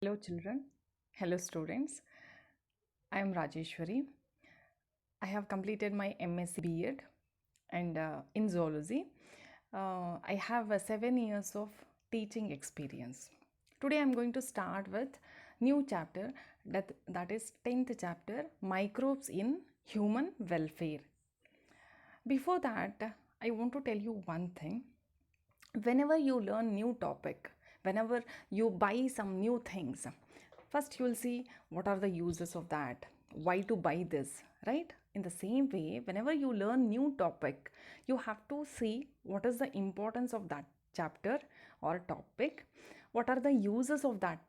Hello, children. Hello, students. I am Rajeshwari. I have completed my MSc B.Ed and in zoology. I have 7 years of teaching experience. Today, I am going to start with new chapter that is 10th chapter, Microbes in Human Welfare. Before that, I want to tell you one thing. Whenever you learn new topic, whenever you buy some new things, first you will see what are the uses of that, why to buy this, right? In the same way, whenever you learn new topic, you have to see what is the importance of that chapter or topic, what are the uses of that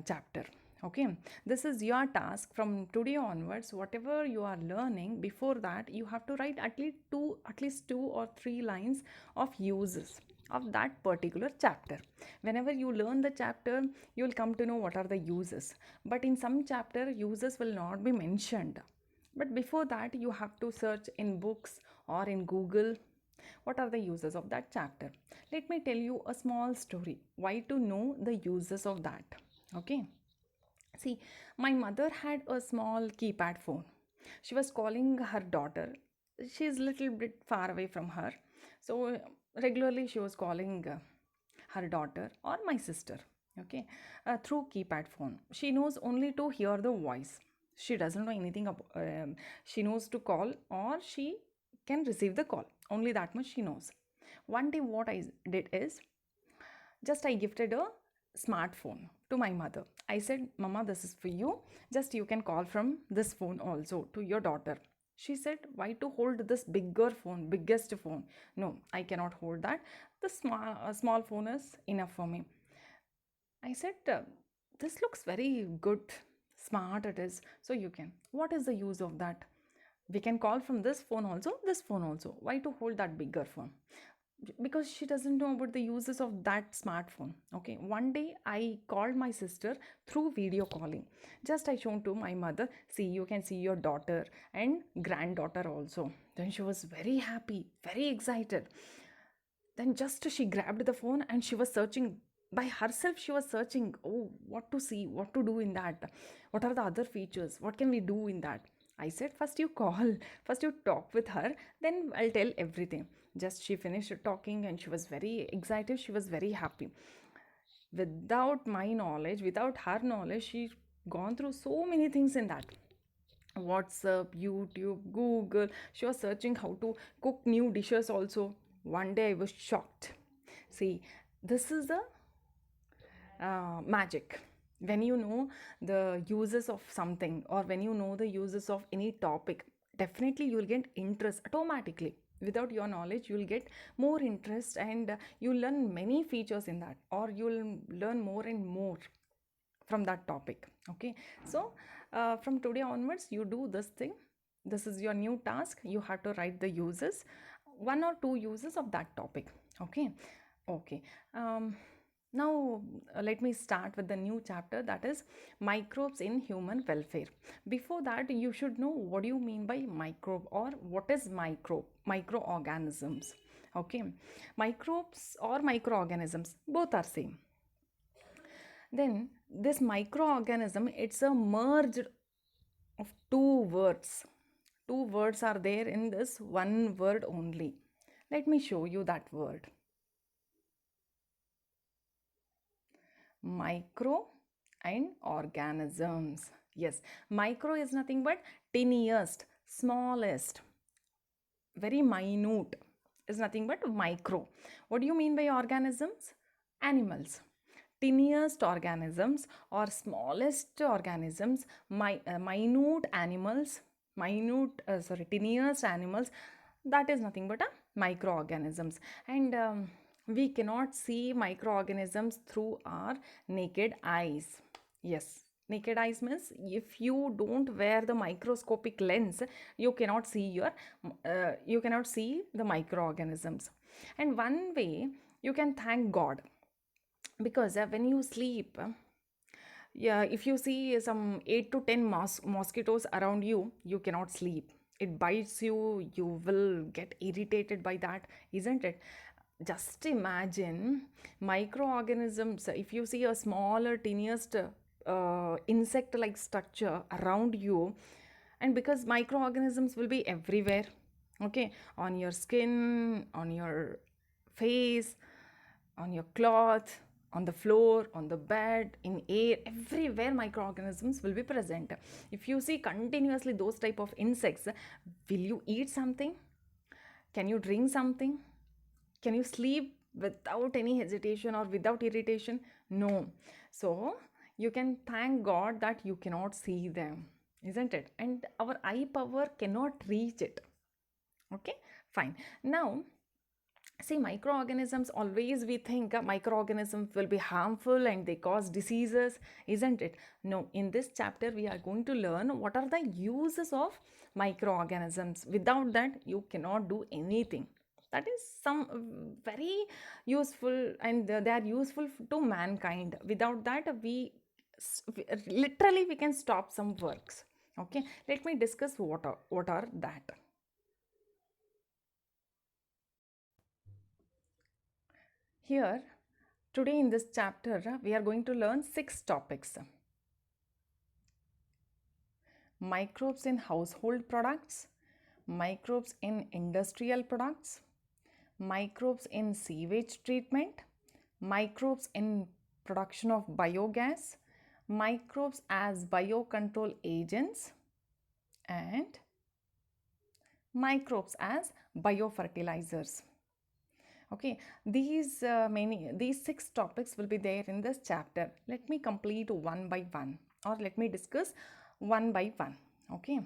chapter. Okay, this is your task from today onwards. Whatever you are learning, before that you have to write at least two or three lines of uses of that particular chapter. Whenever you learn the chapter, you will come to know what are the uses, but in some chapter uses will not be mentioned. But before that, you have to search in books or in Google what are the uses of that chapter. Let me tell you a small story why to know the uses of that. Okay, see, my mother had a small keypad phone. She was calling her daughter. She is little bit far away from her, so regularly she was calling her daughter or my sister. Okay, through keypad phone. She knows only to hear the voice. She doesn't know anything about. She knows to call or she can receive the call. Only that much she knows. One day, what I did is just I gifted a smartphone to my mother. I said, Mama, this is for you. Just you can call from this phone also to your daughter. She said, why to hold this bigger phone, biggest phone? No, I cannot hold that. The small phone is enough for me. I said, this looks very good, smart it is. So you can. What is the use of that? We can call from this phone also, this phone also. Why to hold that bigger phone? Because she doesn't know about the uses of that smartphone. Okay, one day I called my sister through video calling. Just I shown to my mother, see, you can see your daughter and granddaughter also. Then she was very happy, very excited. Then just she grabbed the phone and she was searching by herself. She was searching, oh, what to see, what to do in that, what are the other features, what can we do in that. I said, first you call, first you talk with her, then I'll tell everything. Just she finished talking and she was very excited, she was very happy. Without my knowledge, without her knowledge, she gone through so many things in that. WhatsApp, YouTube, Google. She was searching how to cook new dishes also. One day I was shocked. See, this is the magic. When you know the uses of something or when you know the uses of any topic, definitely you will get interest automatically. Without your knowledge, you will get more interest and you learn many features in that, or you will learn more and more from that topic. Okay, so from today onwards you do this thing. This is your new task. You have to write the uses, one or two uses of that topic. Okay, okay. Now let me start with the new chapter, that is microbes in human welfare. Before that, you should know what do you mean by microbe or what is microorganisms. Okay, microbes or microorganisms, both are same. Then this microorganism, it's a merge of two words. Two words are there in this one word only. Let me show you that word. Micro and organisms. Yes, micro is nothing but tiniest, smallest, very minute is nothing but micro. What do you mean by organisms? Animals. Tiniest organisms or smallest organisms, minute animals, tiniest animals, that is nothing but a microorganisms. And we cannot see microorganisms through our naked eyes. Yes, naked eyes means if you don't wear the microscopic lens, you cannot see the microorganisms. And one way you can thank God, because when you sleep, yeah, if you see some 8 to 10 mosquitoes around you, you cannot sleep. It bites you, you will get irritated by that, isn't it? just imagine microorganisms. If you see a smaller, tiniest insect like structure around you, and because microorganisms will be everywhere, okay, on your skin, on your face, on your cloth, on the floor, on the bed, in air, everywhere microorganisms will be present. If you see continuously those type of insects, will you eat something? Can you drink something? Can you sleep without any hesitation or without irritation? No. So you can thank God that you cannot see them, isn't it? And our eye power cannot reach it. Okay, fine. Now, see, microorganisms, always we think microorganisms will be harmful and they cause diseases, isn't it? No, in this chapter we are going to learn what are the uses of microorganisms. Without that you cannot do anything. That is some very useful, and they are useful to mankind. Without that literally we can stop some works. Okay, let me discuss what are that. Here, today in this chapter, we are going to learn 6 topics: microbes in household products, microbes in industrial products, microbes in sewage treatment, microbes in production of biogas, microbes as biocontrol agents, and microbes as biofertilizers. Okay, these 6 topics will be there in this chapter. Let me complete one by one, or let me discuss one by one. Okay,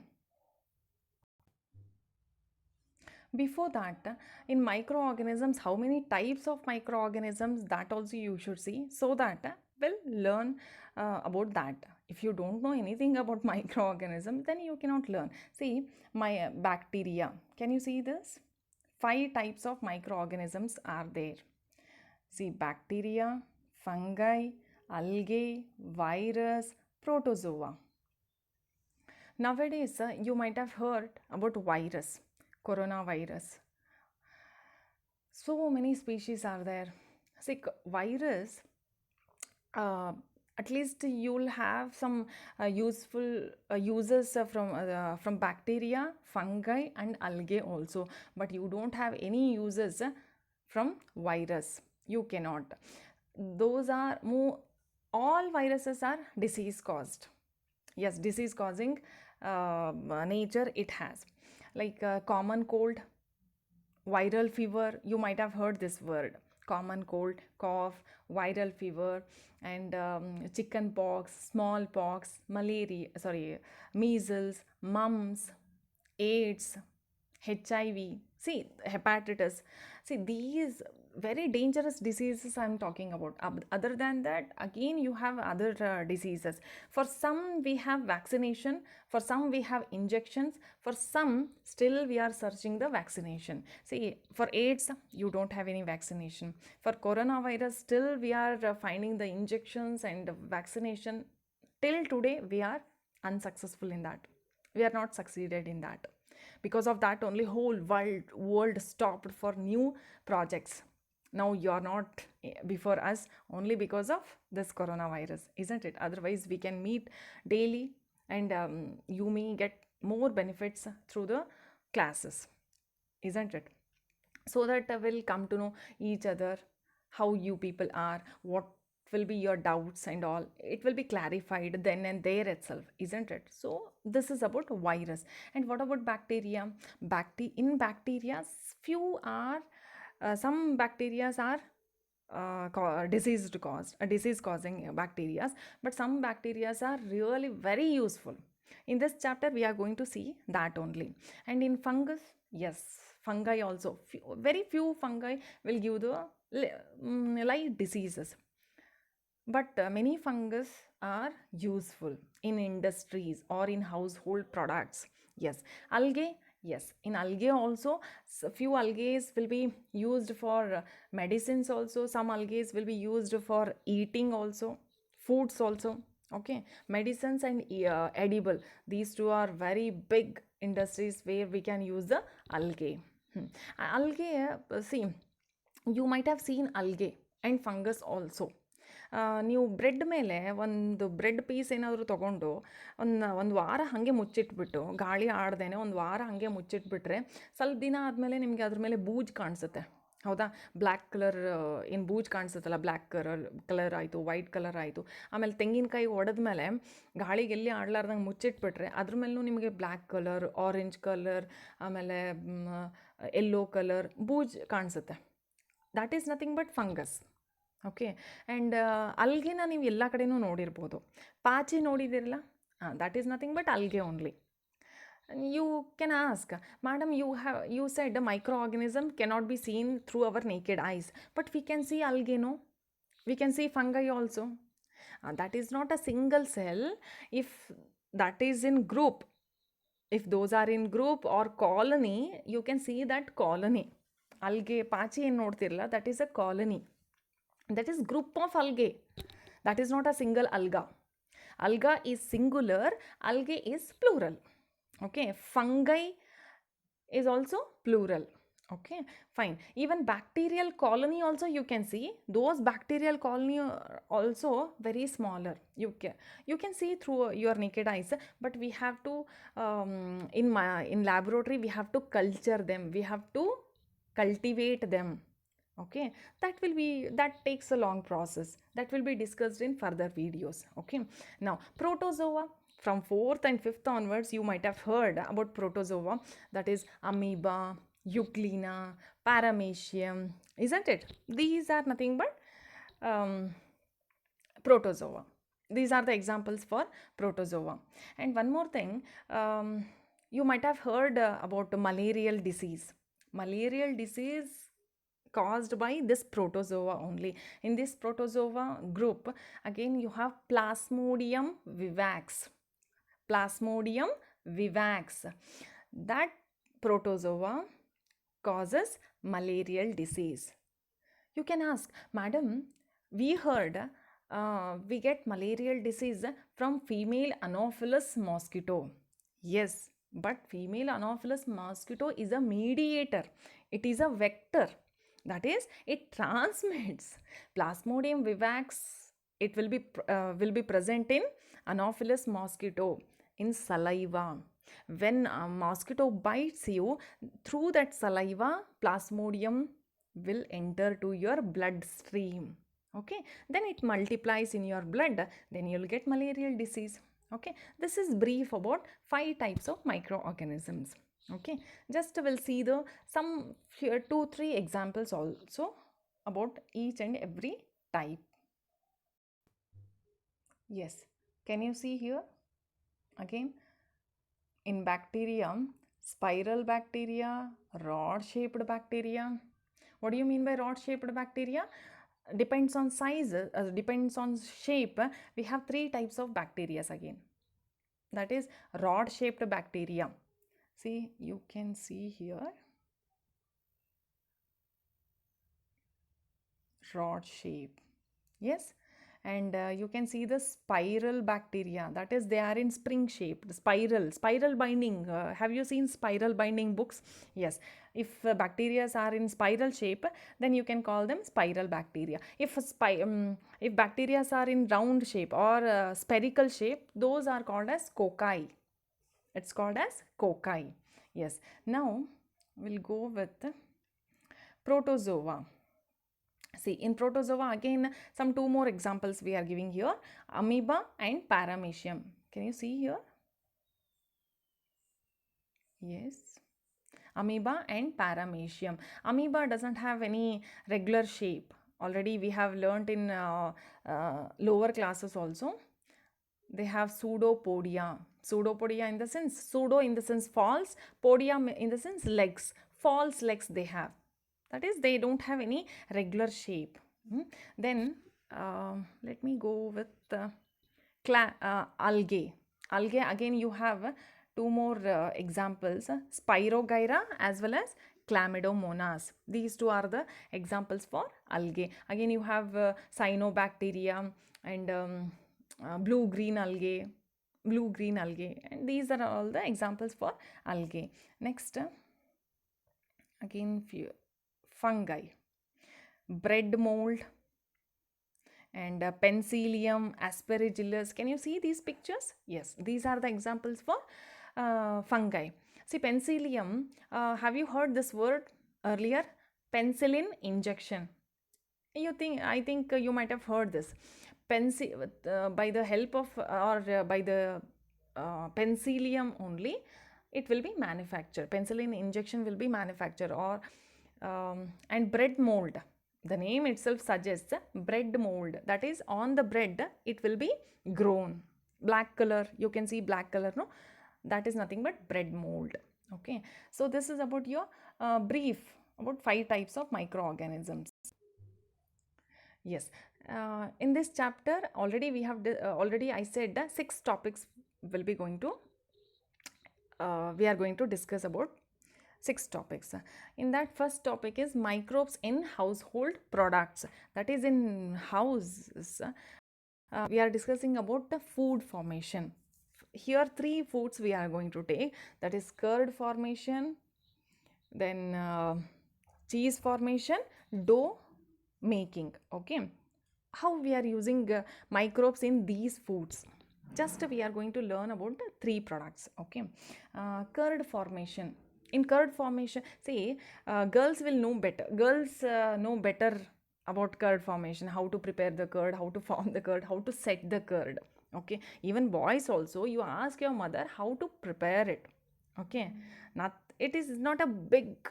before that, in microorganisms, how many types of microorganisms, that also you should see, so that we'll learn about that. If you don't know anything about microorganism, then you cannot learn. See, my bacteria, can you see this? 5 types of microorganisms are there. See, bacteria, fungi, algae, virus, protozoa. Nowadays, you might have heard about virus, coronavirus. So many species are there. See, virus, uh, at least you'll have some useful uses from bacteria, fungi, and algae also. But you don't have any uses from virus. You cannot. Those are more. All viruses are disease caused. Yes, disease causing nature it has. Like common cold, viral fever, you might have heard this word: common cold, cough, viral fever, and chicken pox, smallpox, malaria, sorry, measles, mumps, AIDS, HIV, see, hepatitis. See, these very dangerous diseases I'm talking about. Other than that, again, you have other diseases. For some, we have vaccination. For some, we have injections. For some, still we are searching the vaccination. See, for AIDS, you don't have any vaccination. For coronavirus, still we are finding the injections and vaccination. Till today, we are unsuccessful in that. We are not succeeded in that. Because of that, only whole world stopped for new projects. Now you are not before us only because of this coronavirus, isn't it? Otherwise we can meet daily, and you may get more benefits through the classes, isn't it? So that we'll come to know each other, how you people are, what will be your doubts and all. It will be clarified then and there itself, isn't it? So this is about virus. And what about bacteria? In bacteria, few are some bacteria are disease causing bacteria, but some bacteria are really very useful. In this chapter we are going to see that only. And in fungus, yes, fungi also, very few fungi will give the like diseases, but many fungus are useful in industries or in household products. Yes, algae. Yes, in algae also, few algae will be used for medicines also. Some algae will be used for eating also, foods also. Okay, medicines and edible. These two are very big industries where we can use the algae. Algae, see, You might have seen algae and fungus also. ನೀವು bread ಮೇಲೆ ಒಂದು bread piece ಏನಾದರೂ ತೊಗೊಂಡು ಒಂದು ವಾರ ಹಾಗೆ ಮುಚ್ಚಿಟ್ಬಿಟ್ಟು ಗಾಳಿ ಆಡ್ದೇನೆ ಒಂದು ವಾರ ಹಾಗೆ ಮುಚ್ಚಿಟ್ಬಿಟ್ರೆ ಸ್ವಲ್ಪ ದಿನ ಆದಮೇಲೆ ನಿಮಗೆ ಅದ್ರ ಮೇಲೆ ಬೂಜ್ ಕಾಣಿಸುತ್ತೆ. ಹೌದಾ? ಬ್ಲ್ಯಾಕ್ ಕಲರ್ ಏನು ಬೂಜ್ ಕಾಣಿಸುತ್ತಲ್ಲ, ಬ್ಲ್ಯಾಕ್ ಕಲರ್ ಆಯಿತು, ವೈಟ್ ಕಲರ್ ಆಯಿತು. ಆಮೇಲೆ ತೆಂಗಿನಕಾಯಿ ಒಡೆದ್ಮೇಲೆ ಗಾಳಿಗೆ ಎಲ್ಲಿ ಆಡ್ಲಾರ್ದಂಗೆ ಮುಚ್ಚಿಟ್ಬಿಟ್ರೆ ಅದ್ರ ಮೇಲೂ ನಿಮಗೆ ಬ್ಲ್ಯಾಕ್ ಕಲರ್, ಆರೆಂಜ್ ಕಲರ್, ಆಮೇಲೆ ಯೆಲ್ಲೋ ಕಲರ್ ಬೂಜ್ ಕಾಣಿಸುತ್ತೆ. That is nothing but fungus. Okay. And ಅಲ್ಗೆನ ನೀವು ಎಲ್ಲ ಕಡೆನೂ ನೋಡಿರ್ಬೋದು. ಪಾಚಿ ನೋಡಿದಿರಲ್ಲ? That is nothing but algae only. You can ask, madam, you said a microorganism cannot be seen through our naked eyes, but we can see algae, no? We can see fungi also. That is not a single cell. If that is in group, if those are in group or colony, you can see that colony. Algae, pachi ಏನು ನೋಡ್ತಿರಲ್ಲ, that is a colony. That is group of algae. That is not a single alga. Alga is singular, algae is plural. Okay, fungi is also plural. Okay, fine. Even bacterial colony also you can see. Those bacterial colony are also very smaller. You can see through your naked eyes, but we have to in laboratory we have to culture them. We have to cultivate them. Okay, that takes a long process. That will be discussed in further videos. Okay, now protozoa. From 4th and 5th onwards, you might have heard about protozoa. That is amoeba, euglena, paramecium, isn't it? These are nothing but protozoa. These are the examples for protozoa. And one more thing, you might have heard about malarial disease. Malarial disease caused by this protozoa only. In this protozoa group, again you have Plasmodium vivax. Plasmodium vivax. That protozoa causes malarial disease. You can ask, madam, we heard we get malarial disease from female Anopheles mosquito. Yes, but female Anopheles mosquito is a mediator. It is a vector. That is, it transmits. Plasmodium vivax, it will be present in Anopheles mosquito in saliva. When a mosquito bites you, through that saliva, Plasmodium will enter to your bloodstream. Okay, then it multiplies in your blood, then you'll get malarial disease. Okay, this is brief about 5 types of microorganisms. Okay, just we'll see the some 2-3 examples also about each and every type. Yes, can you see here? Again, in bacteria, spiral bacteria, rod shaped bacteria. What do you mean by rod shaped bacteria? Depends on size, depends on shape. We have 3 types of bacteria again. That is rod shaped bacteria. See, you can see here rod shape. Yes, and you can see the spiral bacteria. That is, they are in spring shape. Spiral binding. Have you seen spiral binding books? Yes. If bacteria are in spiral shape, then you can call them spiral bacteria. If bacteria are in round shape or spherical shape, those are called as cocci. It's called as cocci. Yes. Now we'll go with protozoa. See, in protozoa, again, some 2 more examples we are giving here. Amoeba and paramecium. Can you see here? Yes. Amoeba and paramecium. Amoeba doesn't have any regular shape. Already we have learnt in lower classes also. They have pseudopodia. Pseudopodia in the sense, pseudo in the sense false, podia in the sense legs. False legs they have. That is, they don't have any regular shape. Then let me go with algae. Algae, again you have 2 more examples, Spirogyra as well as Chlamydomonas. These 2 are the examples for algae. Again you have cyanobacteria and blue-green algae, and these are all the examples for algae. Next, again few fungi. bread mold, and penicillium, aspergillus. Can you see these pictures? Yes, these are the examples for fungi. See, penicillium, have you heard this word earlier? Penicillin injection. I think you might have heard this. By the help of or by the penicillium only, it will be manufactured. Penicillin injection will be manufactured, or and bread mold. The name itself suggests bread mold. That is, on the bread it will be grown. Black color, you can see black color, no? That is nothing but bread mold. Okay, so this is about your brief about 5 types of microorganisms. Yes, in this chapter already we have already I said 6 topics will be going to we are going to discuss about 6 topics. In that, first topic is microbes in household products. That is, in houses, we are discussing about the food formation. Here 3 foods we are going to take, that is curd formation, then cheese formation, dough making. Okay, how we are using microbes in these foods, just we are going to learn about the 3 products. Okay, curd formation. In curd formation, see, girls will know better. Girls know better about curd formation, how to prepare the curd, how to form the curd, how to set the curd. Okay, even boys also, you ask your mother how to prepare it. Okay, not, it is not a big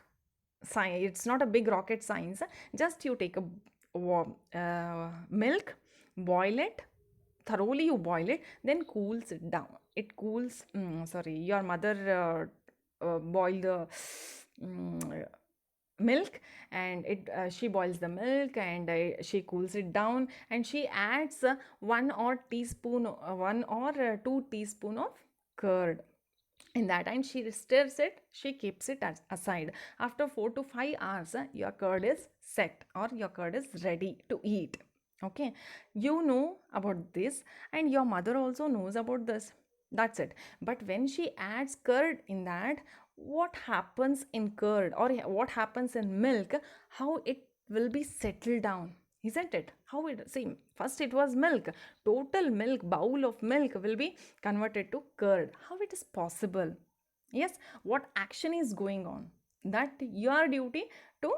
science, it's not a big rocket science. Just you take a milk, boil it thoroughly, you boil it, then cools it down. It cools, sorry, your mother boil the mm, milk, and it she boils the milk, and she cools it down, and she adds 1 or 2 teaspoon of curd in that, and she stirs it, she keeps it aside. After 4 to 5 hours, your curd is set, or your curd is ready to eat. Okay, you know about this, and your mother also knows about this. That's it. But when she adds curd in that, what happens in curd, or what happens in milk, how it will be settled down, isn't it? How it, see, first it was milk, total milk, bowl of milk will be converted to curd. How it is possible? Yes, what action is going on, that your duty to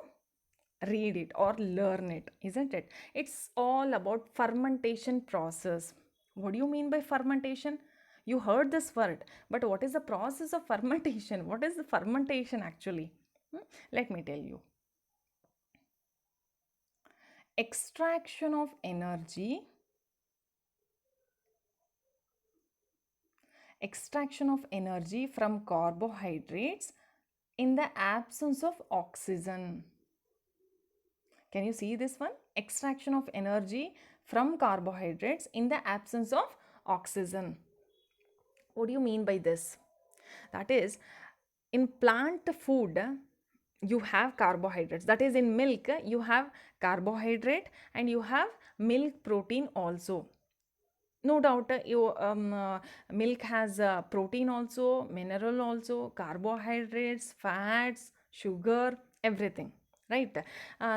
read it or learn it, isn't it? It's all about fermentation process. What do you mean by fermentation? You heard this word, but what is the process of fermentation? What is the fermentation actually? Let me tell you. Extraction of energy, from carbohydrates in the absence of oxygen. Can you see this one? Extraction of energy from carbohydrates in the absence of oxygen. What do you mean by this? That is, in plant food, you have carbohydrates. That is, in milk, you have carbohydrate, and you have milk protein also. No doubt, milk has protein also, mineral also, carbohydrates, fats, sugar, everything, right?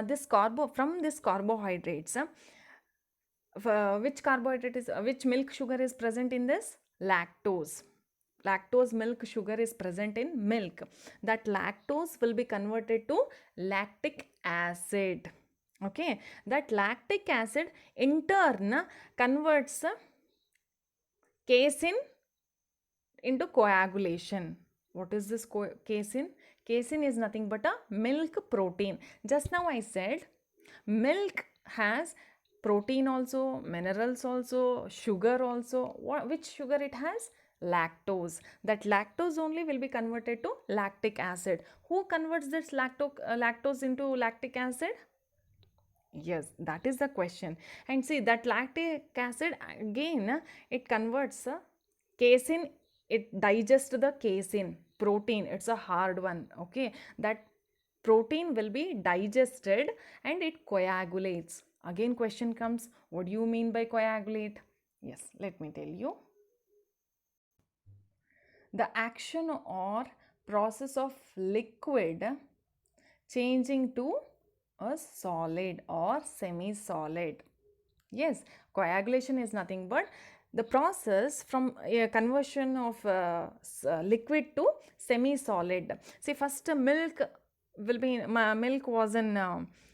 This from this carbohydrates, which milk sugar is present in this? Lactose. Lactose milk sugar is present in milk. That lactose will be converted to lactic acid. Okay, that lactic acid in turn converts casein into coagulation. What is this casein? Casein is nothing but a milk protein. Just now I said milk has protein also, minerals also, sugar also. Which sugar it has? Lactose. That lactose only will be converted to lactic acid. Who converts this lactose into lactic acid? Yes, that is the question. And see, that lactic acid again, it converts casein, it digests the casein protein. It's a hard one. Okay, that protein will be digested and it coagulates. Again, question comes, what do you mean by coagulate? Yes, let me tell you. The action or process of liquid changing to a solid or semi-solid. Yes, coagulation is nothing but the process from a conversion of liquid to semi-solid. See, first milk will be milk was in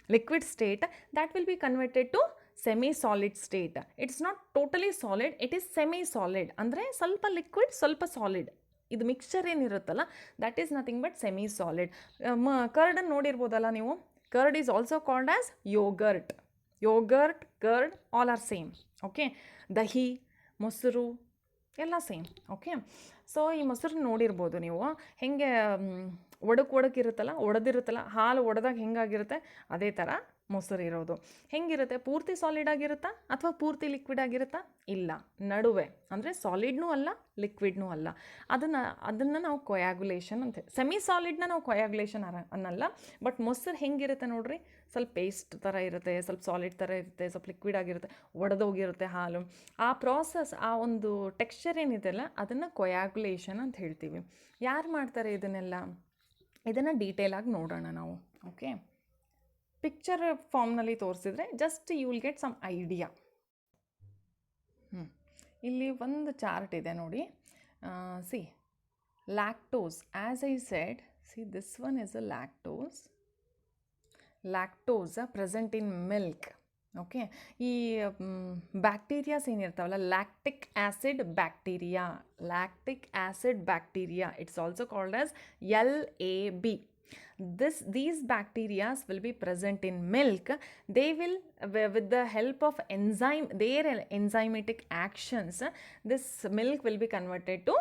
liquid state, that will be converted to semi-solid state. It's not totally solid, it is semi-solid. ಅಂದರೆ ಸ್ವಲ್ಪ liquid ಸ್ವಲ್ಪ solid. ಇದು mixture ಏನಿರುತ್ತಲ್ಲ that is nothing but semi-solid. ಕರ್ಡನ್ನು ನೋಡಿರ್ಬೋದಲ್ಲ ನೀವು, curd is also called as yogurt. Yogurt, curd, all are same. Okay, dahi, ಮೊಸರು ಎಲ್ಲ ಸೇಮ್. ಓಕೆ, ಸೊ ಈ ಮೊಸರು ನೋಡಿರ್ಬೋದು ನೀವು, ಹೆಂಗೆ ಒಡಕ್ಕಿರುತ್ತಲ್ಲ, ಒಡೆದಿರುತ್ತಲ್ಲ, ಹಾಲು ಒಡೆದಾಗ ಹೆಂಗಾಗಿರುತ್ತೆ ಅದೇ ಥರ ಮೊಸರು ಇರೋದು. ಹೆಂಗಿರುತ್ತೆ, ಪೂರ್ತಿ ಸಾಲಿಡ್ ಆಗಿರುತ್ತಾ ಅಥವಾ ಪೂರ್ತಿ ಲಿಕ್ವಿಡ್ ಆಗಿರುತ್ತಾ? ಇಲ್ಲ, ನಡುವೆ, ಅಂದರೆ ಸಾಲಿಡ್ನೂ ಅಲ್ಲ ಲಿಕ್ವಿಡ್ನೂ ಅಲ್ಲ. ಅದನ್ನು ನಾವು ಕೊಯಾಗುಲೇಷನ್ ಅಂತ, ಸೆಮಿ ಸಾಲಿಡ್ನ ನಾವು ಕೊಯಾಗುಲೇಷನ್ ಅನ್ನಲ್ಲ. ಬಟ್ ಮೊಸರು ಹೆಂಗಿರುತ್ತೆ ನೋಡ್ರಿ, ಸ್ವಲ್ಪ ಪೇಸ್ಟ್ ಥರ ಇರುತ್ತೆ, ಸ್ವಲ್ಪ ಸಾಲಿಡ್ ಥರ ಇರುತ್ತೆ, ಸ್ವಲ್ಪ ಲಿಕ್ವಿಡ್ ಆಗಿರುತ್ತೆ, ಒಡೆದೋಗಿರುತ್ತೆ ಹಾಲು. ಆ ಪ್ರಾಸೆಸ್, ಆ ಒಂದು ಟೆಕ್ಸ್ಚರ್ ಏನಿದೆಯಲ್ಲ ಅದನ್ನು ಕೊಯಾಗುಲೇಷನ್ ಅಂತ ಹೇಳ್ತೀವಿ. ಯಾರು ಮಾಡ್ತಾರೆ ಇದನ್ನೆಲ್ಲ? ಇದನ್ನು ಡೀಟೇಲಾಗಿ ನೋಡೋಣ ನಾವು. ಓಕೆ, ಪಿಕ್ಚರ್ ಫಾರ್ಮ್ನಲ್ಲಿ ತೋರಿಸಿದ್ರೆ just you will get some idea. ಇಲ್ಲಿ ಒಂದು ಚಾರ್ಟ್ ಇದೆ ನೋಡಿ. See, lactose, as I said, see this one is a lactose. Lactose present in milk. Okay, ಈ ಬ್ಯಾಕ್ಟೀರಿಯಾಸ್ ಏನಿರ್ತಾವಲ್ಲ, lactic acid bacteria, lactic acid bacteria, it's also called as LAB. These bacteria will be present in milk. They will, with the help of enzyme, their enzymatic actions, this milk will be converted to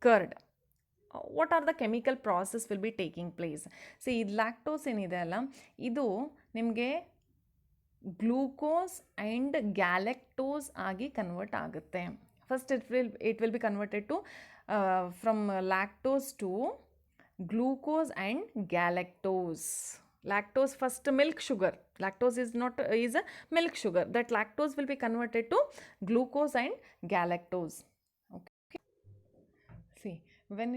curd. What are the chemical process will be taking place? See, lactose ಏನಿದೆ ಅಲ್ಲ, ಇದು ನಿಮಗೆ glucose and ಗ್ಯಾಲೆಕ್ಟೋಸ್ ಆಗಿ convert ಆಗುತ್ತೆ. First it will be converted to from lactose to glucose and galactose. Lactose, first milk sugar, lactose is a milk sugar, that lactose will be converted to glucose and galactose. Okay, see, when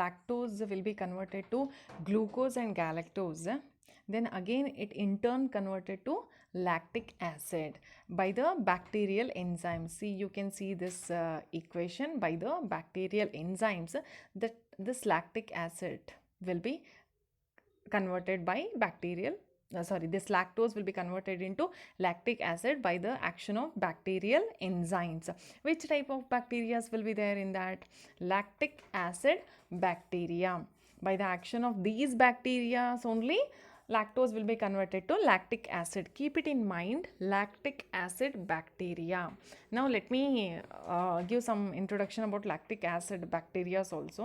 lactose will be converted to glucose and galactose, then again it in turn converted to lactic acid by the bacterial enzymes. See, you can see this equation, by the bacterial enzymes, that this lactic acid will be converted by this lactose will be converted into lactic acid by the action of bacterial enzymes. Which type of bacteria will be there in that? Lactic acid bacteria. By the action of these bacteria only, lactose will be converted to lactic acid. Keep it in mind, lactic acid bacteria. Now let me give some introduction about lactic acid bacteria also.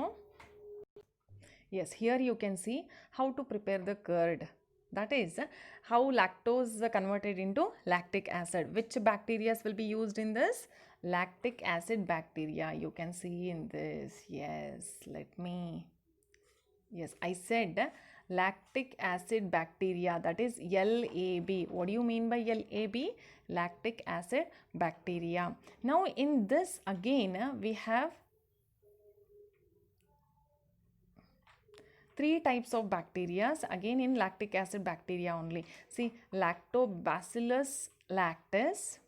Yes, here you can see how to prepare the curd. That is how lactose is converted into lactic acid. Which bacteria will be used in this? Lactic acid bacteria. You can see in this. Yes, yes, I said lactic acid bacteria, that is LAB. What do you mean by LAB? Lactic acid bacteria. Now in this again we have 3 types of bacteria again in lactic acid bacteria only. See, Lactobacillus lactis,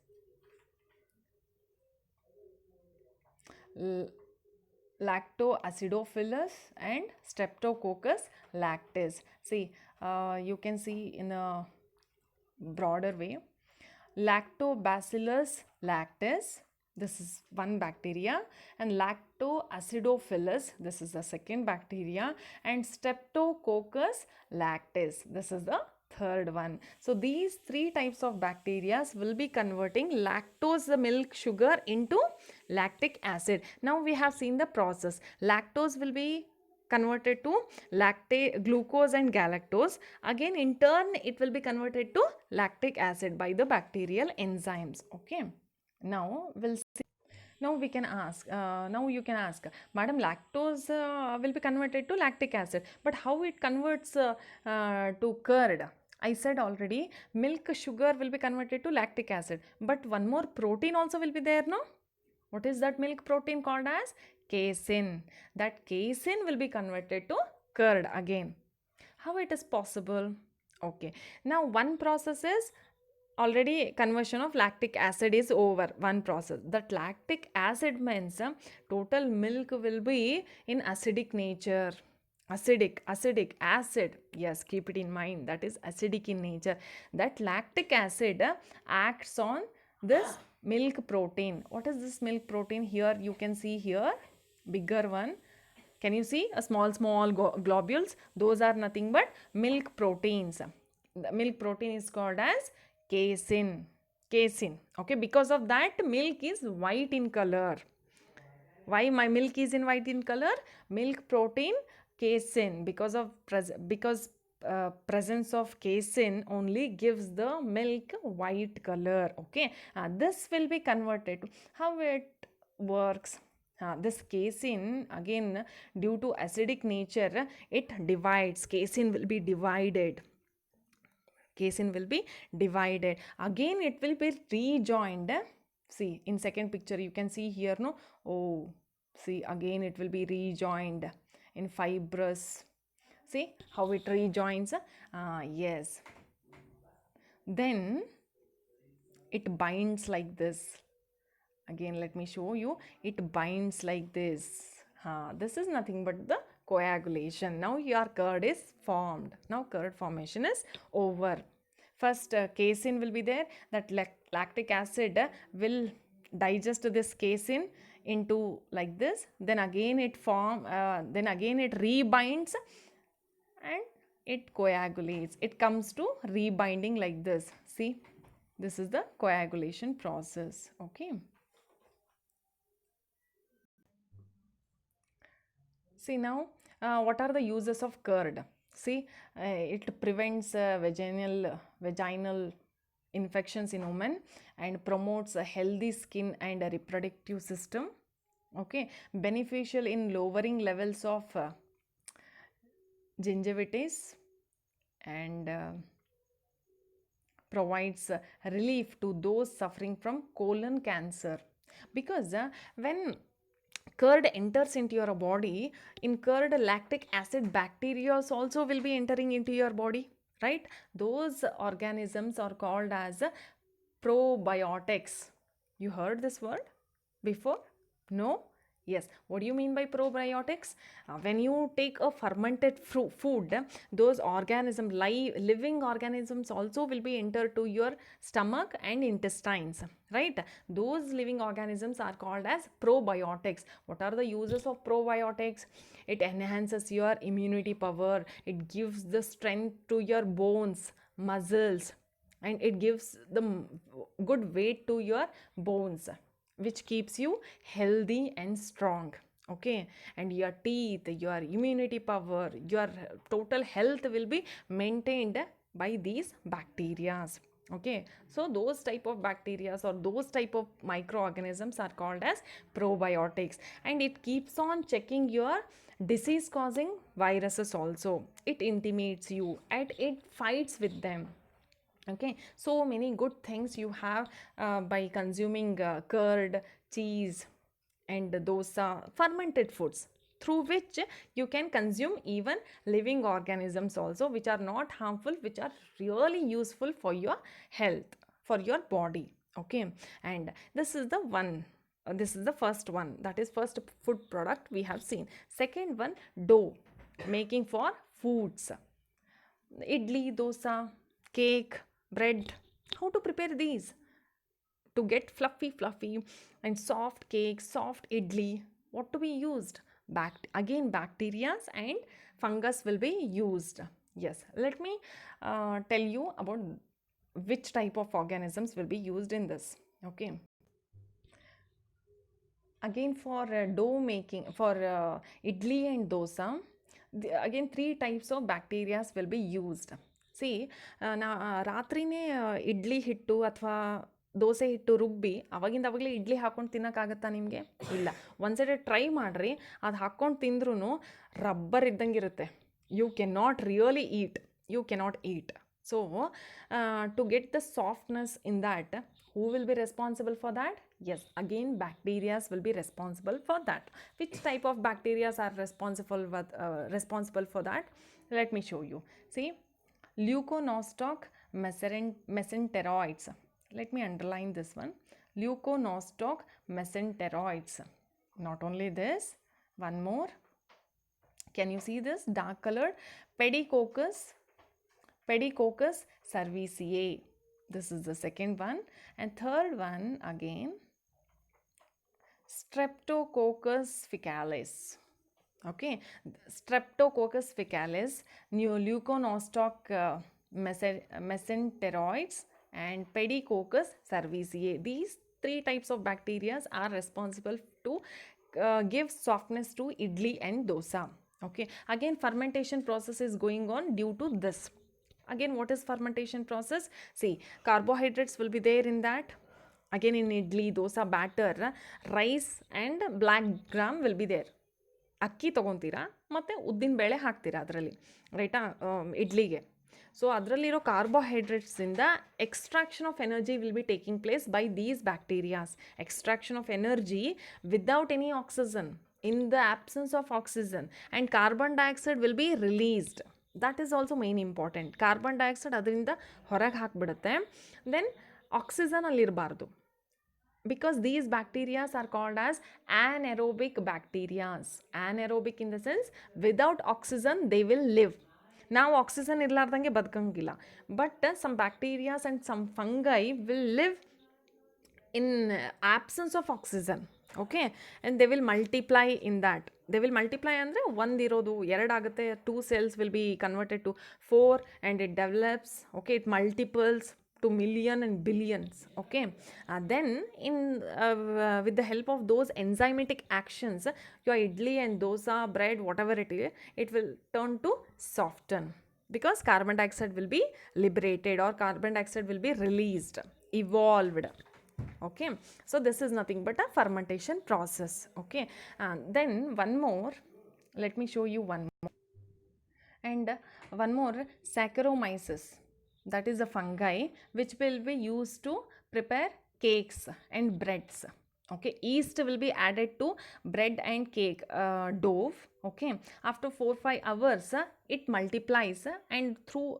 Lactoacidophilus and Streptococcus lactis. See, you can see in a broader way, Lactobacillus lactis, this is one bacteria, and Lactoacidophilus, this is the second bacteria, and Streptococcus lactis, this is the third one. So these 3 types of bacteria will be converting lactose, the milk sugar, into lactic acid. Now we have seen the process. Lactose will be converted to glucose and galactose. Again in turn it will be converted to lactic acid by the bacterial enzymes. Okay, now we'll see. Now we can ask, now you can ask, madam, lactose will be converted to lactic acid, but how it converts to curd? I said already, milk sugar will be converted to lactic acid, but one more protein also will be there, no? What is that milk protein called as? Casein. That casein will be converted to curd again. How it is possible? Okay, now one process is already conversion of lactic acid is over. One process, that lactic acid means total milk will be in acidic nature. Acidic acid, yes, keep it in mind, that is acidic in nature. That lactic acid acts on this milk protein. What is this milk protein? Here you can see here, bigger one. Can you see a small globules? Those are nothing but milk proteins. The milk protein is called as casein. Casein. Okay, because of that milk is white in color. Why my milk is in white in color? Milk protein casein, because of presence of casein only gives the milk white color. Okay, this will be converted. How it works? This casein again, due to acidic nature, it divides. Casein will be divided. Casein will be divided. Again it will be rejoined. See, in second picture you can see here, no? Oh, see, again it will be rejoined in fibrous. See how it rejoins? Yes. Then it binds like this. Again let me show you. It binds like this. This is nothing but the coagulation. Now your curd is formed. Now curd formation is over. First casein will be there. That lactic acid will digest this casein into like this. Then again it then again it rebinds and it coagulates. It comes to rebinding like this. See, this is the coagulation process. Okay. See now, what are the uses of curd? See, it prevents vaginal infections in women and promotes a healthy skin and a reproductive system. Okay, beneficial in lowering levels of gingivitis and provides relief to those suffering from colon cancer. Because when curd enters into your body, in curd lactic acid bacteria also will be entering into your body, right? Those organisms are called as probiotics. You heard this word before? No? Yes. What do you mean by probiotics? When you take a fermented food, those organisms, living organisms also will be entered to your stomach and intestines, right? Those living organisms are called as probiotics. What are the uses of probiotics? It enhances your immunity power. It gives the strength to your bones, muscles, and it gives the good weight to your bones, which keeps you healthy and strong. Okay, and your teeth, your immunity power, your total health will be maintained by these bacteria. Okay, so those type of bacteria or those type of microorganisms are called as probiotics, and it keeps on checking your disease causing viruses also. It intimates you and it fights with them. Okay, so many good things you have by consuming curd, cheese, and those fermented foods, through which you can consume even living organisms also, which are not harmful, which are really useful for your health, for your body. Okay, and this is the one, this is the first one, that is first food product we have seen. Second one, dough making for foods. Idli, dosa, cake, bread. How to prepare these? To get fluffy and soft cake, soft idli, what to be used? Again, bacteria and fungus will be used. Yes, let me tell you about which type of organisms will be used in this. Okay. Again, for dough making, for idli and dosa, again 3 types of bacteria will be used. See, ರಾತ್ರಿನೇ ಇಡ್ಲಿ ಹಿಟ್ಟು ಅಥವಾ ದೋಸೆ ಹಿಟ್ಟು ರುಬ್ಬಿ ಅವಾಗಲೇ ಇಡ್ಲಿ ಹಾಕೊಂಡು ತಿನ್ನೋಕ್ಕಾಗತ್ತಾ ನಿಮಗೆ? ಇಲ್ಲ. ಒಂದ್ಸರಿ ಟ್ರೈ ಮಾಡಿರಿ, ಅದು ಹಾಕ್ಕೊಂಡು ತಿಂದ್ರೂ ರಬ್ಬರ್ ಇದ್ದಂಗೆ ಇರುತ್ತೆ. You can not really eat. So to get the softness in that, Who will be responsible for that? Yes, again bacteria will be responsible for that. Which type of bacteria are responsible for that? Let me show you. See, leuconostoc mesenteroids. Let me underline this one. Leuconostoc mesenteroids. Not only this, one more. Can you see this dark colored? Pediococcus cerevisiae. This is the second one. And third one again, Streptococcus faecalis. Okay, Streptococcus faecalis, leuconostoc mesenteroids, and Pediococcus cerevisiae. These three types of bacteria are responsible to give softness to idli and dosa. Okay, again fermentation process is going on due to this. Again, what is fermentation process? See, carbohydrates will be there in that. Again, in idli, dosa batter, rice and black gram will be there. ಅಕ್ಕಿ ತೊಗೊತೀರಾ ಮತ್ತು ಉದ್ದಿನ ಬೇಳೆ ಹಾಕ್ತೀರಾ ಅದರಲ್ಲಿ, ರೈಟಾ, ಇಡ್ಲಿಗೆ. So ಅದರಲ್ಲಿರೋ ಕಾರ್ಬೋಹೈಡ್ರೇಟ್ಸಿಂದ extraction of energy will be taking place by these bacterias. Extraction of energy without any oxygen, in the absence of oxygen, and carbon dioxide will be released. That is also main important. Carbon dioxide ಅದರಿಂದ ಹೊರಗೆ ಹಾಕಿಬಿಡುತ್ತೆ. Then oxygen ಅಲ್ಲಿರಬಾರ್ದು. Because these bacteria are called as anaerobic bacteria. Anaerobic in the sense without oxygen they will live. Now oxygen irlardange badkangilla, but some bacteria and some fungi will live in absence of oxygen. Okay, and they will multiply in that. They will multiply andre one irodu ಎರಡು ಆಗುತ್ತೆ, 2 cells will be converted to 4 and it develops. Okay, it multiples to million and billions. Okay, then with the help of those enzymatic actions, your idli and dosa bread, whatever it is, it will turn to soften, because carbon dioxide will be liberated or carbon dioxide will be released, evolved. Okay, so this is nothing but a fermentation process. Okay, then one more, let me show you one more. And one more, Saccharomyces. That is a fungi which will be used to prepare cakes and breads. Okay, yeast will be added to bread and cake dough. Okay, after 4-5 hours it multiplies, and through